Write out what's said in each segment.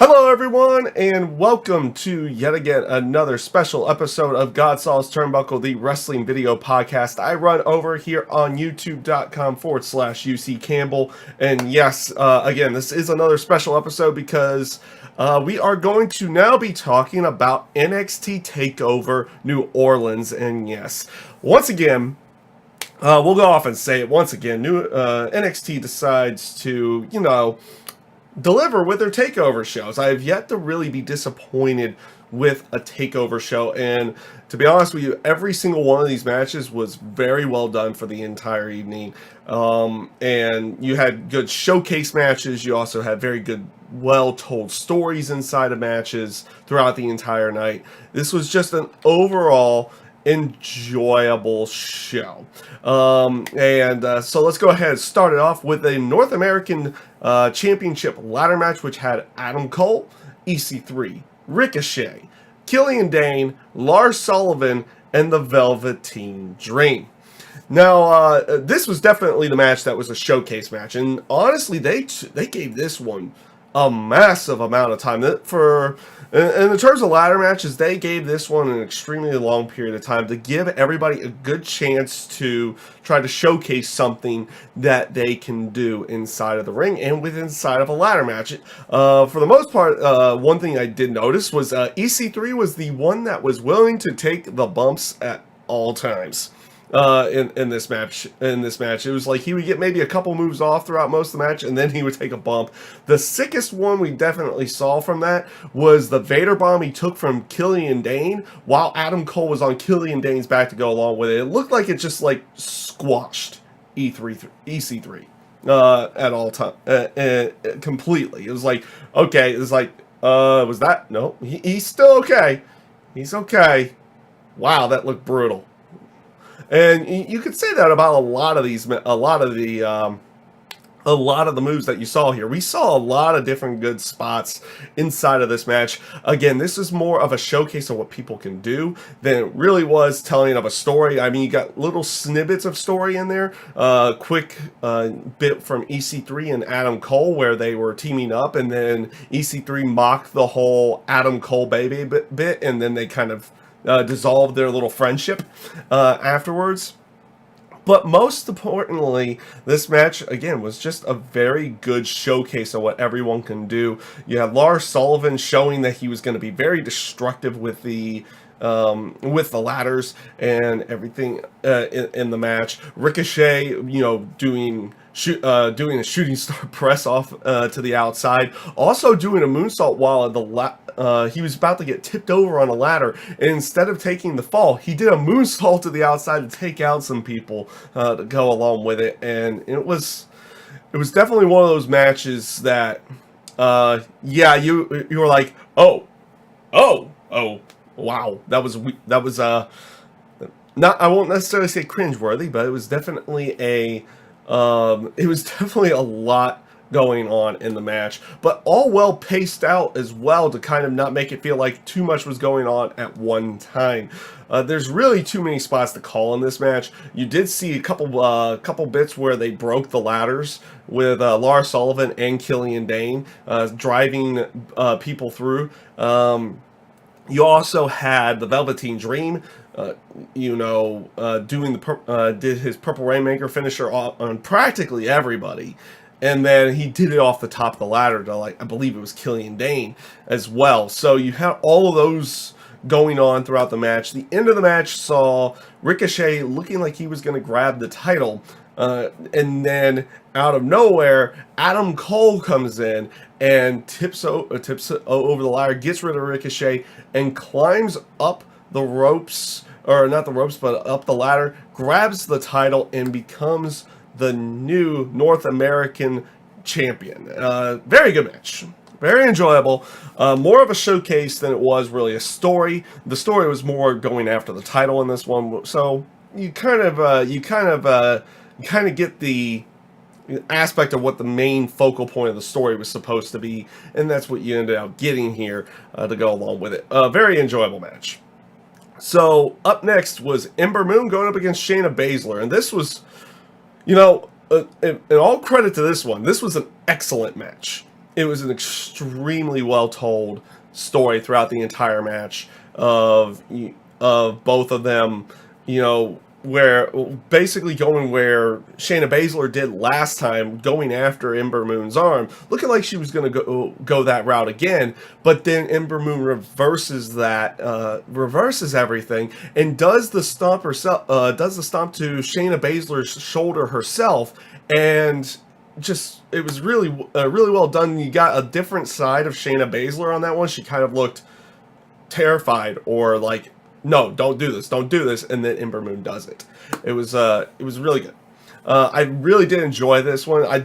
Hello everyone, and welcome to yet again another special episode of God Saw's Turnbuckle, the wrestling video podcast I run over here on youtube.com/UC Campbell. And yes, again, this is another special episode because we are going to now be talking about NXT Takeover New Orleans. And yes, once again, we'll go off and say it once again, NXT decides to, deliver with their takeover shows. I have yet to really be disappointed with a takeover show, and to be honest with you, every single one of these matches was very well done for the entire evening. And you had good showcase matches. You also had very good, well-told stories inside of matches throughout the entire night. This was just an overall enjoyable show. So let's go ahead and start it off with a North American Championship ladder match, which had Adam Cole, EC3, Ricochet, Killian Dane, Lars Sullivan, and the Velveteen Dream. Now, this was definitely the match that was a showcase match, and honestly, they gave this one a massive amount of time. In terms of ladder matches, they gave this one an extremely long period of time to give everybody a good chance to try to showcase something that they can do inside of the ring and inside of a ladder match. For the most part, one thing I did notice was EC3 was the one that was willing to take the bumps at all times. In this match, it was like he would get maybe a couple moves off throughout most of the match, and then he would take a bump. The sickest one we definitely saw from that was the Vader bomb he took from Killian Dane while Adam Cole was on Killian Dane's back to go along with it. It looked like it just like squashed EC3 at all time, completely. It was like, okay, it was like, was that? No, he's still okay. He's okay. Wow, that looked brutal. And you could say that about a lot of the moves that you saw here. We saw a lot of different good spots inside of this match. Again, this is more of a showcase of what people can do than it really was telling of a story. I mean, you got little snippets of story in there. Quick bit from EC3 and Adam Cole where they were teaming up, and then EC3 mocked the whole Adam Cole baby bit, and then they kind of dissolved their little friendship afterwards. But most importantly, this match, again, was just a very good showcase of what everyone can do. You had Lars Sullivan showing that he was going to be very destructive with the ladders and everything in the match. Ricochet, doing a shooting star press off to the outside, also doing a moonsault while he was about to get tipped over on a ladder, and instead of taking the fall, he did a moonsault to the outside to take out some people to go along with it. And it was definitely one of those matches that you were like, oh wow, that was not, I won't necessarily say cringeworthy, but it was definitely a lot going on in the match, but all well paced out as well to kind of not make it feel like too much was going on at one time. There's really too many spots to call in this match. You did see a couple bits where they broke the ladders with Lars Sullivan and Killian Dane driving people through. You also had the Velveteen Dream, doing did his Purple Rainmaker finisher on practically everybody. And then he did it off the top of the ladder to, I believe it was Killian Dane as well. So you had all of those going on throughout the match. The end of the match saw Ricochet looking like he was going to grab the title. And then out of nowhere, Adam Cole comes in and tips over the ladder, gets rid of Ricochet, and climbs up the ropes, or not the ropes, but up the ladder, grabs the title, and becomes the new North American champion. Very good match. Very enjoyable. More of a showcase than it was really a story. The story was more going after the title in this one. So you kind of get the aspect of what the main focal point of the story was supposed to be, and that's what you ended up getting here to go along with it. Very enjoyable match. So up next was Ember Moon going up against Shayna Baszler, and this was, and all credit to this one. This was an excellent match. it was an extremely well told story throughout the entire match of both of them, you know, where basically going where Shayna Baszler did last time, going after Ember Moon's arm, looking like she was going to go that route again, but then Ember Moon reverses that, reverses everything, and does the stomp herself, does the stomp to Shayna Baszler's shoulder herself, and just it was really really well done. You got a different side of Shayna Baszler on that one. She kind of looked terrified or like, no, don't do this, and then Ember Moon does it. It was really good. I really did enjoy this one. I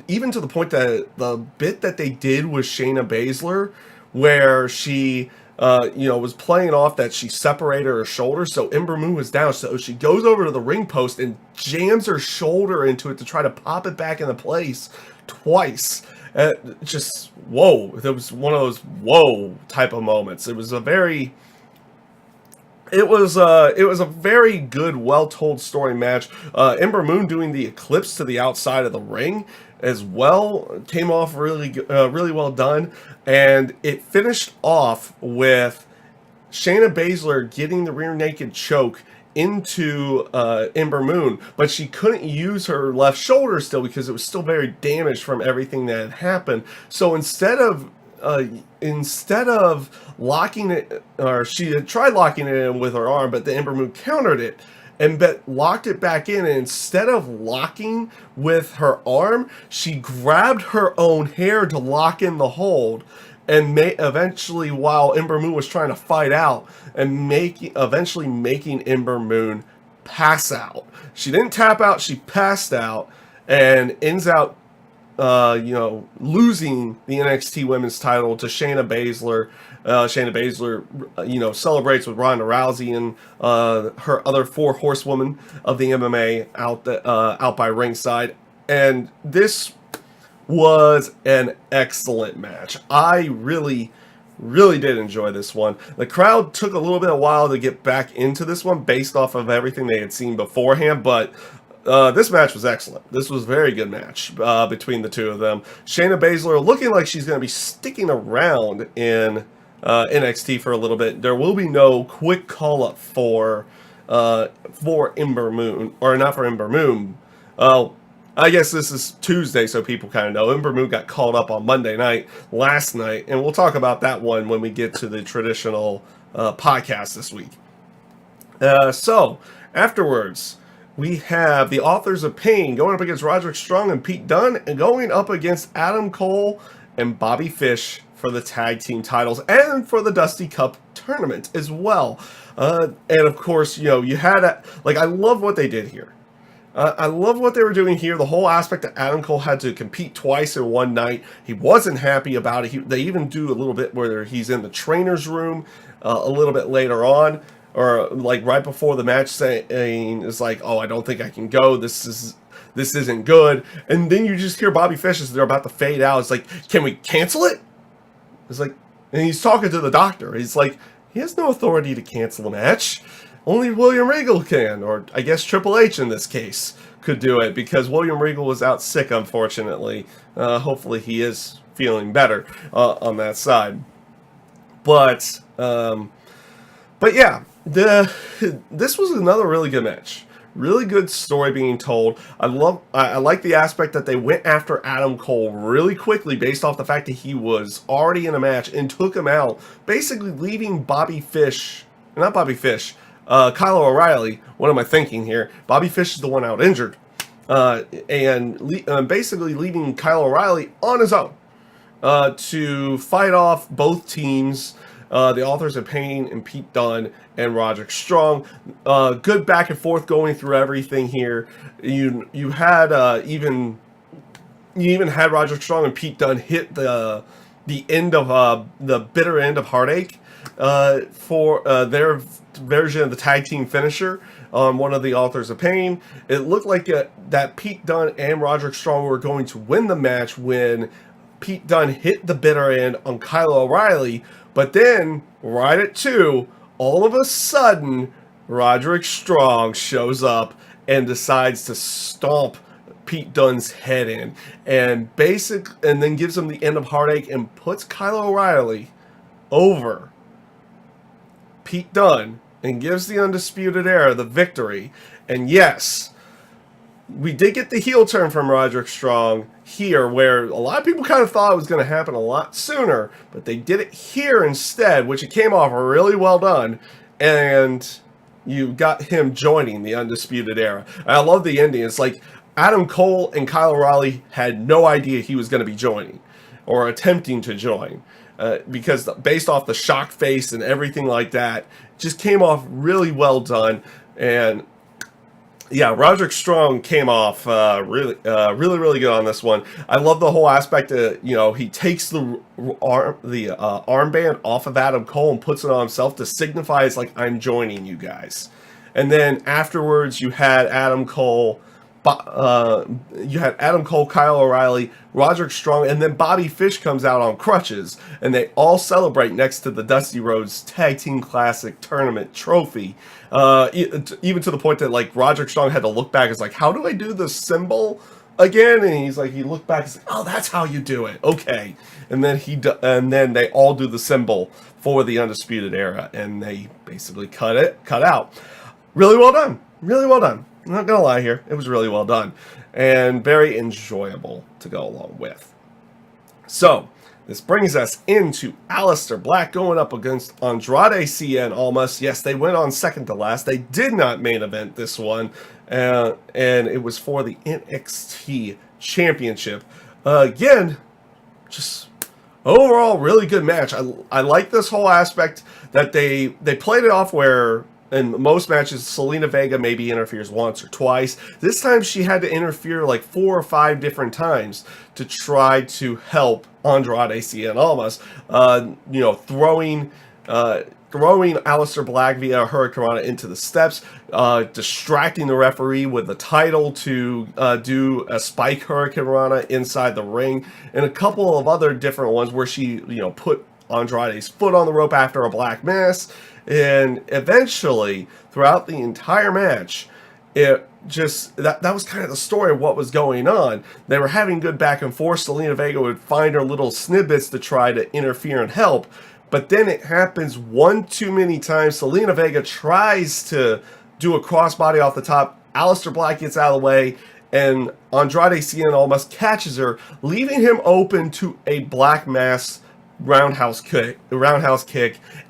even to the point that the bit that they did with Shayna Baszler, where she was playing off that she separated her shoulder, so Ember Moon was down, so she goes over to the ring post and jams her shoulder into it to try to pop it back into place twice. Just whoa! It was one of those whoa type of moments. It was a very very good, well-told story match. Ember Moon doing the eclipse to the outside of the ring as well came off really well done, and it finished off with Shayna Baszler getting the rear naked choke into Ember Moon, but she couldn't use her left shoulder still because it was still very damaged from everything that had happened. So instead of locking it, or she had tried locking it in with her arm, but the Ember Moon countered it and locked it back in, and instead of locking with her arm, she grabbed her own hair to lock in the hold, and eventually, while Ember Moon was trying to fight out, and eventually making Ember Moon pass out. She didn't tap out, she passed out, and ends out losing the NXT Women's title to Shayna Baszler. Shayna Baszler, celebrates with Ronda Rousey and her other 4 horsewomen of the MMA out by ringside. And this was an excellent match. I really did enjoy this one. The crowd took a little bit of a while to get back into this one based off of everything they had seen beforehand, but this match was excellent. This was a very good match between the two of them. Shayna Baszler looking like she's going to be sticking around in NXT for a little bit. There will be no quick call-up for Ember Moon, or not for Ember Moon. I guess this is Tuesday, so people kind of know. Ember Moon got called up on Monday night, last night, and we'll talk about that one when we get to the traditional podcast this week. So, afterwards, we have the Authors of Pain going up against Roderick Strong and Pete Dunne, and going up against Adam Cole and Bobby Fish for the tag team titles and for the Dusty Cup tournament as well. And of course, you had I love what they did here. I love what they were doing here. The whole aspect that Adam Cole had to compete twice in one night. He wasn't happy about it. They even do a little bit where he's in the trainer's room a little bit later on, or like right before the match, saying it's like, "Oh, I don't think I can go. This isn't good." And then you just hear Bobby Fish as they're about to fade out. It's like, "Can we cancel it?" It's like, and he's talking to the doctor. He's like, he has no authority to cancel a match. Only William Regal can, or I guess Triple H in this case could do it, because William Regal was out sick, unfortunately. Hopefully he is feeling better on that side. But yeah, this was another really good match. Really good story being told. I like the aspect that they went after Adam Cole really quickly based off the fact that he was already in a match and took him out, basically leaving Kyle O'Reilly. What am I thinking here? Bobby Fish is the one out injured, and basically leaving Kyle O'Reilly on his own to fight off both teams. The Authors of Pain and Pete Dunne and Roderick Strong. Good back and forth going through everything here. You even had Roderick Strong and Pete Dunne hit the end of the bitter end of Heartache for their version of the tag team finisher on one of the Authors of Pain. It looked like that Pete Dunne and Roderick Strong were going to win the match when Pete Dunne hit the bitter end on Kyle O'Reilly. But then, right at 2, all of a sudden, Roderick Strong shows up and decides to stomp Pete Dunne's head in, and then gives him the end of Heartache and puts Kyle O'Reilly over Pete Dunne and gives the Undisputed Era the victory. And yes, we did get the heel turn from Roderick Strong here, where a lot of people kind of thought it was going to happen a lot sooner, but they did it here instead, which it came off really well done, and you got him joining the Undisputed Era. And I love the ending. It's like Adam Cole and Kyle O'Reilly had no idea he was going to be joining or attempting to join, because based off the shock face and everything like that, just came off really well done. And yeah, Roderick Strong came off really good on this one. I love the whole aspect that, he takes the armband off of Adam Cole and puts it on himself to signify it's like, I'm joining you guys. And then afterwards, you had Adam Cole, Kyle O'Reilly, Roderick Strong, and then Bobby Fish comes out on crutches, and they all celebrate next to the Dusty Rhodes Tag Team Classic Tournament trophy. Even to the point that like Roderick Strong had to look back. It's like, how do I do the symbol again? And he looked back. He's like, oh, that's how you do it. Okay. And then they all do the symbol for the Undisputed Era, and they basically cut out. Really well done. Really well done. I'm not gonna lie here. It was really well done and very enjoyable to go along with. So this brings us into Aleister Black going up against Andrade Cien Almas. Yes, they went on second to last. They did not main event this one, and it was for the NXT Championship. Again, just overall really good match. I like this whole aspect that they played it off where in most matches Selena Vega maybe interferes once or twice. This time she had to interfere like 4 or 5 different times to try to help Andrade Cien Almas, throwing Aleister Black via Hurricanrana into the steps, distracting the referee with the title to do a spike Hurricanrana inside the ring, and a couple of other different ones where she put Andrade's foot on the rope after a Black Mass. And eventually, throughout the entire match, it just that was kind of the story of what was going on. They were having good back and forth. Selena Vega would find her little snippets to try to interfere and help, but then it happens one too many times. Selena Vega tries to do a crossbody off the top. Aleister Black gets out of the way, and Andrade Cien almost catches her, leaving him open to a Black Mass roundhouse kick,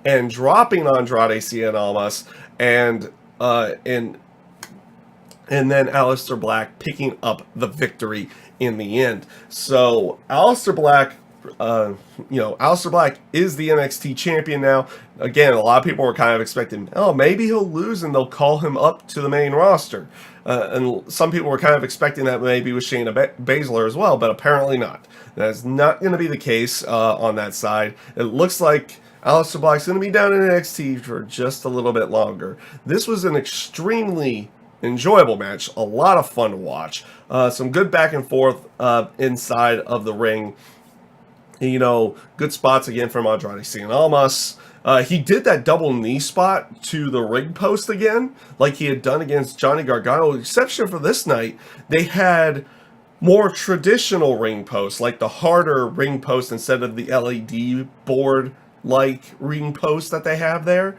and dropping Andrade Cien Almas, and then Aleister Black picking up the victory in the end. So Aleister Black is the NXT champion now. Again, a lot of people were kind of expecting, oh, maybe he'll lose and they'll call him up to the main roster. And some people were kind of expecting that maybe with Shayna Baszler as well, but apparently not. That's not going to be the case on that side. It looks like Aleister Black's going to be down in NXT for just a little bit longer. This was an extremely enjoyable match, a lot of fun to watch. Some good back and forth inside of the ring. Good spots again from Andrade Cien Almas. He did that double knee spot to the ring post again, like he had done against Johnny Gargano. Exception for this night, they had more traditional ring posts, like the harder ring post instead of the LED board-like ring post that they have there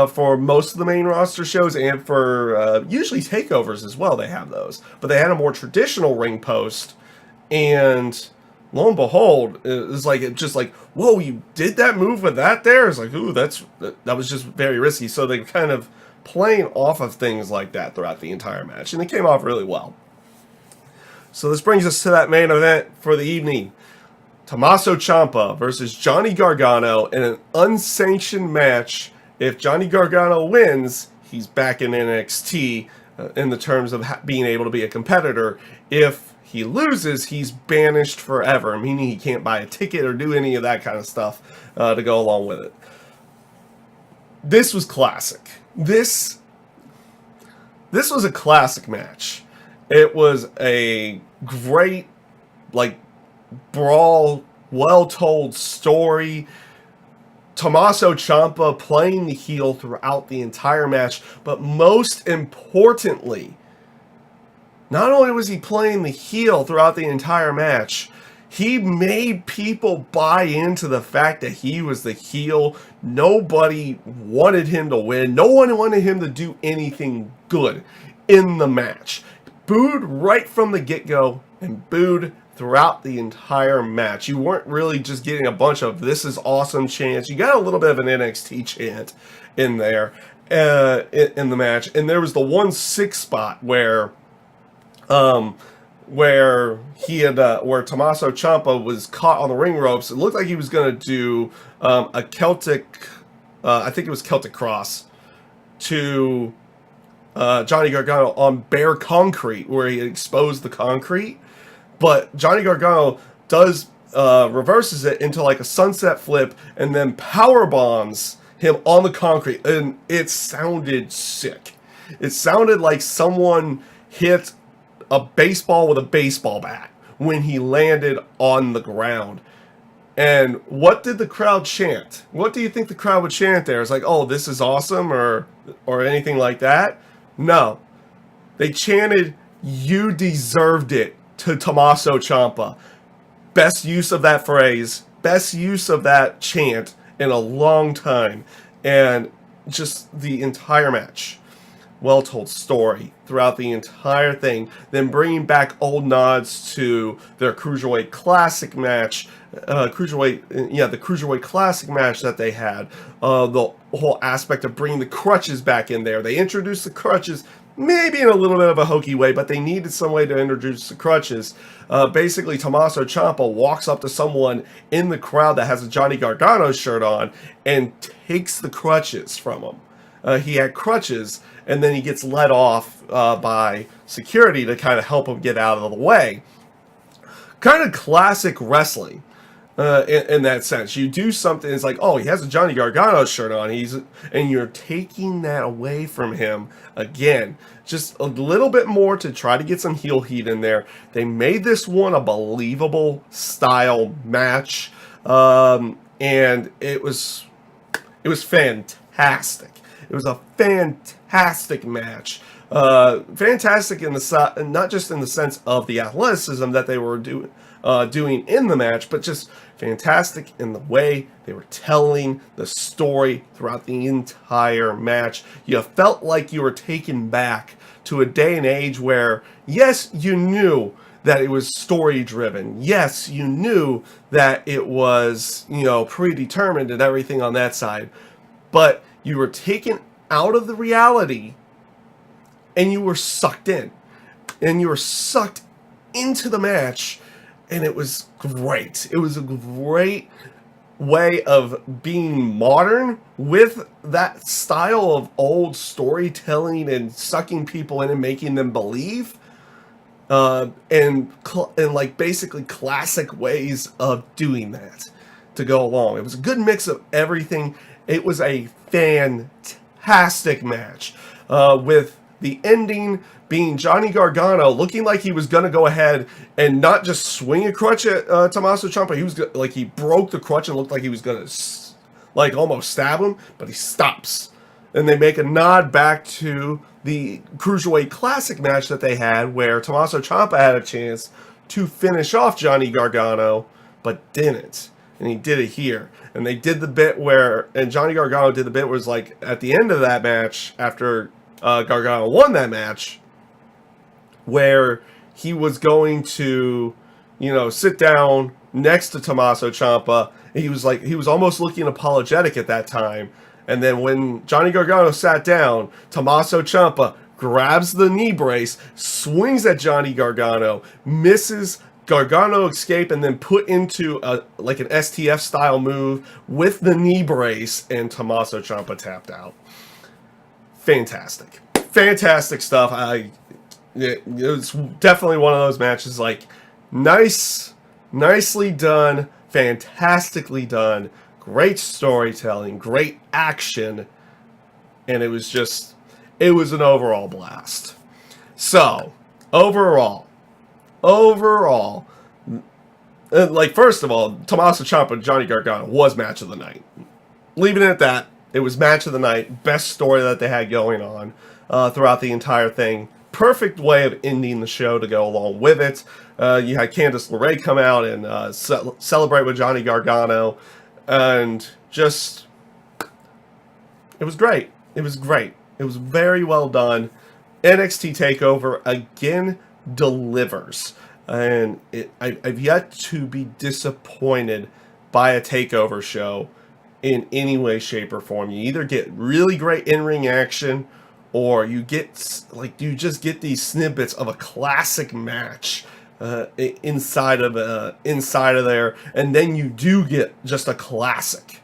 for most of the main roster shows, and for usually takeovers as well. They have those, but they had a more traditional ring post, and lo and behold, it's like whoa, you did that move with that there? It's like, ooh, that was just very risky. So they kind of playing off of things like that throughout the entire match, and it came off really well. So this brings us to that main event for the evening. Tommaso Ciampa versus Johnny Gargano in an unsanctioned match. If Johnny Gargano wins, he's back in NXT in the terms of being able to be a competitor. If he loses, he's banished forever, meaning he can't buy a ticket or do any of that kind of stuff to go along with it. This was classic. This was a classic match. It was a great, brawl, well-told story. Tommaso Ciampa playing the heel throughout the entire match, but most importantly, not only was he playing the heel throughout the entire match, he made people buy into the fact that he was the heel. Nobody wanted him to win. No one wanted him to do anything good in the match. Booed right from the get-go and booed throughout the entire match. You weren't really just getting a bunch of "this is awesome" chants. You got a little bit of an NXT chant in there in the match. And there was the 1-6 spot where he had where Tommaso Ciampa was caught on the ring ropes. It looked like he was going to do a Celtic, I think it was Celtic Cross, to Johnny Gargano on bare concrete, where he exposed the concrete. But Johnny Gargano does reverses it into like a sunset flip and then power bombs him on the concrete, and it sounded sick. It sounded like someone hit a baseball with a baseball bat when he landed on the ground. And what did the crowd chant? What do you think the crowd would chant there? It's like, "Oh, this is awesome," or anything like that? No. They chanted, "You deserved it," to Tommaso Ciampa. Best use of that phrase, best use of that chant in a long time. And just the entire match. Well-told story throughout the entire thing. Then bringing back old nods to their Cruiserweight Classic match. The Cruiserweight Classic match that they had. The whole aspect of bringing the crutches back in there. They introduced the crutches, maybe in a little bit of a hokey way, but they needed some way to introduce the crutches. Basically, Tommaso Ciampa walks up to someone in the crowd that has a Johnny Gargano shirt on and takes the crutches from him. He had crutches, and then he gets let off by security to kind of help him get out of the way. Kind of classic wrestling in that sense. You do something, it's like, oh, he has a Johnny Gargano shirt on, and you're taking that away from him again. Just a little bit more to try to get some heel heat in there. They made this one a believable style match, and it was fantastic. It was a fantastic match. Fantastic in the not just in the sense of the athleticism that they were doing in the match, but just fantastic in the way they were telling the story throughout the entire match. You felt like you were taken back to a day and age where, yes, you knew that it was story driven. Yes, you knew that it was, predetermined and everything on that side. But you were taken out of the reality and you were sucked in. And you were sucked into the match, and it was great. It was a great way of being modern with that style of old storytelling and sucking people in and making them believe. And like basically classic ways of doing that to go along. It was a good mix of everything. It was a fantastic match, with the ending being Johnny Gargano looking like he was going to go ahead and not just swing a crutch at Tommaso Ciampa. He was like, he broke the crutch and looked like he was going to almost stab him, but he stops. And they make a nod back to the Cruiserweight Classic match that they had, where Tommaso Ciampa had a chance to finish off Johnny Gargano, but didn't. And he did it here. And they did the bit where, and Johnny Gargano did the bit where it was like, at the end of that match, after Gargano won that match, where he was going to, sit down next to Tommaso Ciampa. He was almost looking apologetic at that time. And then when Johnny Gargano sat down, Tommaso Ciampa grabs the knee brace, swings at Johnny Gargano, misses. Gargano escape and then put into an STF style move with the knee brace, and Tommaso Ciampa tapped out. Fantastic stuff. It was definitely one of those matches, like, nicely done, fantastically done, great storytelling, great action, and it was an overall blast. So, overall, first of all, Tommaso Ciampa and Johnny Gargano was match of the night. Leaving it at that, it was match of the night, best story that they had going on throughout the entire thing. perfect way of ending the show to go along with it. You had Candice LeRae come out and celebrate with Johnny Gargano, and just, it was great. It was great. It was very well done. NXT TakeOver again delivers, and I've yet to be disappointed by a TakeOver show in any way, shape, or form. You either get really great in-ring action, or you just get these snippets of a classic match inside of there, and then you do get just a classic,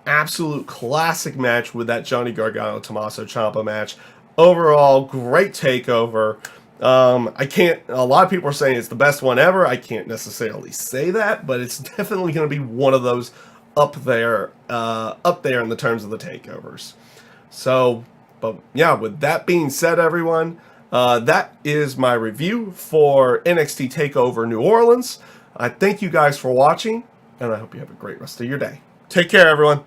absolute classic match with that Johnny Gargano Tommaso Ciampa match. Overall, great TakeOver. A lot of people are saying it's the best one ever. I can't necessarily say that, but it's definitely going to be one of those up there in the terms of the takeovers. So, but yeah, with that being said, everyone, that is my review for NXT TakeOver New Orleans. I thank you guys for watching, and I hope you have a great rest of your day. Take care, everyone.